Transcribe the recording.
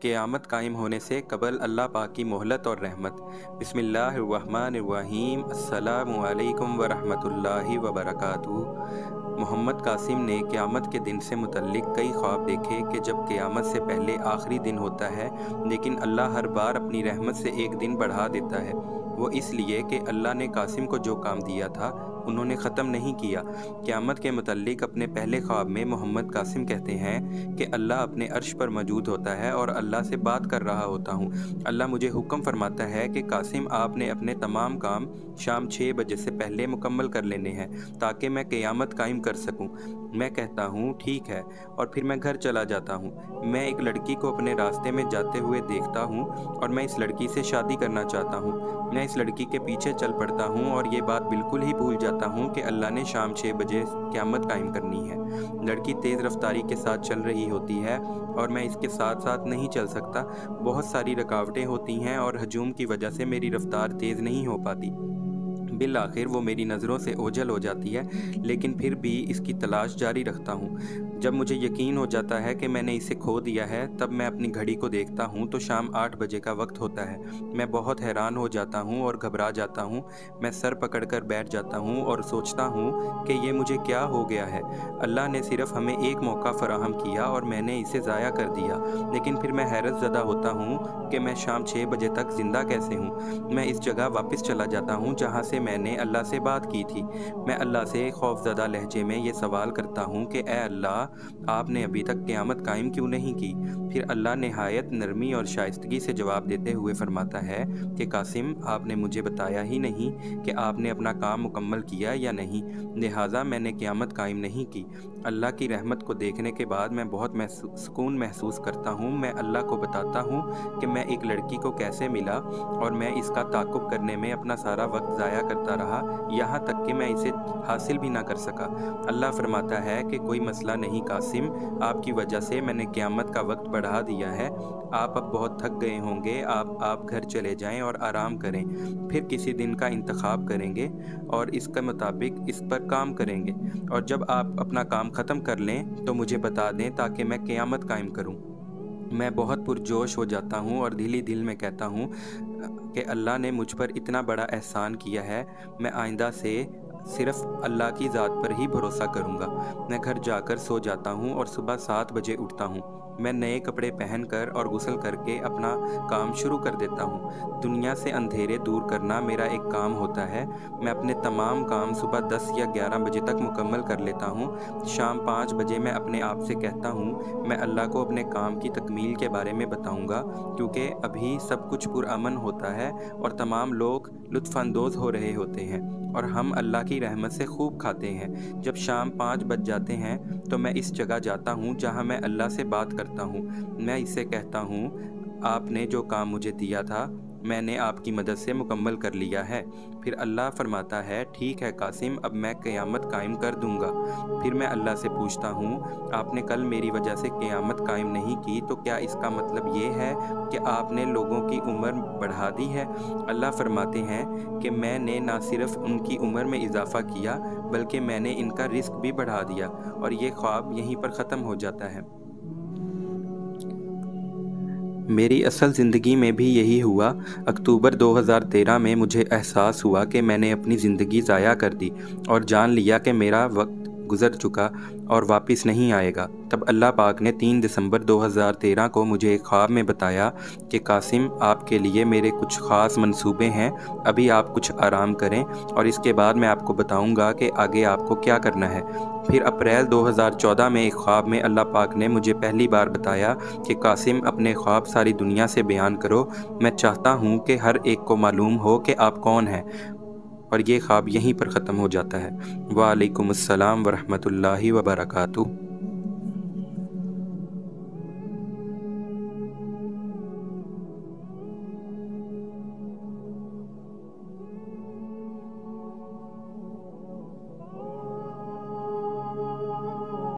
क़यामत कायम होने से कबल अल्लाह पाक की मोहलत और रहमत। बिस्मिल्लाहिर्रहमानिर्रहीम। अस्सलामु अलैकुम वरहमतुल्लाहि वबरकातुहू। मोहम्मद कासिम ने क़यामत के दिन से मुतल्लिक कई ख्वाब देखे कि जब क़यामत से पहले आखिरी दिन होता है, लेकिन अल्लाह हर बार अपनी रहमत से एक दिन बढ़ा देता है। वो इसलिए कि अल्लाह ने कासिम को जो काम दिया था उन्होंने ख़त्म नहीं किया। क़यामत के मुतल्लिक अपने पहले ख्वाब में मोहम्मद कासिम कहते हैं कि अल्लाह अपने अर्श पर मौजूद होता है और अल्लाह से बात कर रहा होता हूँ। अल्लाह मुझे हुक्म फरमाता है कि कासिम, आपने अपने तमाम काम शाम 6 बजे से पहले मुकम्मल कर लेने हैं ताकि मैं क़यामत कायम कर सकूँ। मैं कहता हूँ ठीक है, और फिर मैं घर चला जाता हूँ। मैं एक लड़की को अपने रास्ते में जाते हुए देखता हूँ और मैं इस लड़की से शादी करना चाहता हूँ। मैं इस लड़की के पीछे चल पड़ता हूँ और ये बात बिल्कुल ही भूल जाता हूँ कि अल्लाह ने शाम 6 बजे क़यामत कायम करनी है। लड़की तेज़ रफ्तारी के साथ चल रही होती है और मैं इसके साथ साथ नहीं चल सकता। बहुत सारी रुकावटें होती हैं और हजूम की वजह से मेरी रफ्तार तेज़ नहीं हो पाती। बिल आखिर वो मेरी नज़रों से ओझल हो जाती है, लेकिन फिर भी इसकी तलाश जारी रखता हूँ। जब मुझे यकीन हो जाता है कि मैंने इसे खो दिया है, तब मैं अपनी घड़ी को देखता हूँ तो शाम 8 बजे का वक्त होता है। मैं बहुत हैरान हो जाता हूँ और घबरा जाता हूँ। मैं सर पकड़कर बैठ जाता हूँ और सोचता हूँ कि ये मुझे क्या हो गया है। अल्लाह ने सिर्फ हमें एक मौका फराहम किया और मैंने इसे ज़ाया कर दिया। लेकिन फिर मैं हैरत ज़दा होता हूँ कि मैं शाम 6 बजे तक ज़िंदा कैसे हूँ। मैं इस जगह वापस चला जाता हूँ जहाँ से मैंने अल्लाह से बात की थी। मैं अल्लाह से खौफज़दा लहजे में ये सवाल करता हूँ कि ए अल्लाह, आपने अभी तक क़यामत कायम क्यों नहीं की। फिर अल्लाह निहायत नरमी और शाइस्तगी से जवाब देते हुए फरमाता है कि कासिम, आपने मुझे बताया ही नहीं कि आपने अपना काम मुकम्मल किया या नहीं, लिहाजा मैंने क़यामत कायम नहीं की। अल्लाह की रहमत को देखने के बाद मैं बहुत सुकून महसूस करता हूँ। मैं अल्लाह को बताता हूँ कि मैं एक लड़की को कैसे मिला और मैं इसका ताक़ुब करने में अपना सारा वक्त ज़ाया करता रहा, यहाँ तक कि मैं इसे हासिल भी ना कर सका। अल्लाह फरमाता है कि कोई मसला नहीं कासिम, आपकी वजह से मैंने क़यामत का वक्त बढ़ा दिया है। आप अब बहुत थक गए होंगे, आप घर चले जाएं और आराम करें। फिर किसी दिन का इंतखाब करेंगे और इसके मुताबिक इस पर काम करेंगे, और जब आप अपना काम ख़त्म कर लें तो मुझे बता दें ताकि मैं क़यामत कायम करूं। मैं बहुत पुरजोश हो जाता हूँ और दिल ही दिल में कहता हूँ कि अल्लाह ने मुझ पर इतना बड़ा एहसान किया है, मैं आइंदा से सिर्फ़ अल्लाह की ज़ात पर ही भरोसा करूँगा। मैं घर जाकर सो जाता हूँ और सुबह 7 बजे उठता हूँ। मैं नए कपड़े पहनकर और गुस्ल करके अपना काम शुरू कर देता हूँ। दुनिया से अंधेरे दूर करना मेरा एक काम होता है। मैं अपने तमाम काम सुबह 10 या 11 बजे तक मुकम्मल कर लेता हूँ। शाम 5 बजे मैं अपने आप से कहता हूँ मैं अल्लाह को अपने काम की तकमील के बारे में बताऊँगा, क्योंकि अभी सब कुछ पुरअमन होता है और तमाम लोग लुत्फ़अंदोज़ हो रहे होते हैं और हम अल्लाह की रहमत से खूब खाते हैं। जब शाम 5 बज जाते हैं तो मैं इस जगह जाता हूँ जहाँ मैं अल्लाह से बात करता हूँ। मैं इससे कहता हूँ, आपने जो काम मुझे दिया था मैंने आपकी मदद से मुकम्मल कर लिया है। फिर अल्लाह फरमाता है ठीक है कासिम, अब मैं क़यामत कायम कर दूँगा। फिर मैं अल्लाह से पूछता हूँ, आपने कल मेरी वजह से क़यामत कायम नहीं की, तो क्या इसका मतलब ये है कि आपने लोगों की उम्र बढ़ा दी है। अल्लाह फरमाते हैं कि मैंने ना सिर्फ उनकी उम्र में इजाफ़ा किया, बल्कि मैंने इनका रिस्क भी बढ़ा दिया। और ये ख्वाब यहीं पर ख़त्म हो जाता है। मेरी असल ज़िंदगी में भी यही हुआ। अक्टूबर 2013 में मुझे एहसास हुआ कि मैंने अपनी ज़िंदगी ज़ाया कर दी और जान लिया कि मेरा वक्त गुज़र चुका और वापस नहीं आएगा। तब अल्लाह पाक ने 3 दिसंबर 2013 को मुझे एक ख्वाब में बताया कि कासिम, आपके लिए मेरे कुछ ख़ास मंसूबे हैं, अभी आप कुछ आराम करें और इसके बाद मैं आपको बताऊंगा कि आगे आपको क्या करना है। फिर अप्रैल 2014 में एक ख्वाब में अल्लाह पाक ने मुझे पहली बार बताया कि कासिम, अपने ख्वाब सारी दुनिया से बयान करो। मैं चाहता हूँ कि हर एक को मालूम हो कि आप कौन हैं। और ये ख्वाब यहीं पर ख़त्म हो जाता है। वालेकुम अस्सलाम वरहमतुल्लाहि वबरकातुहू।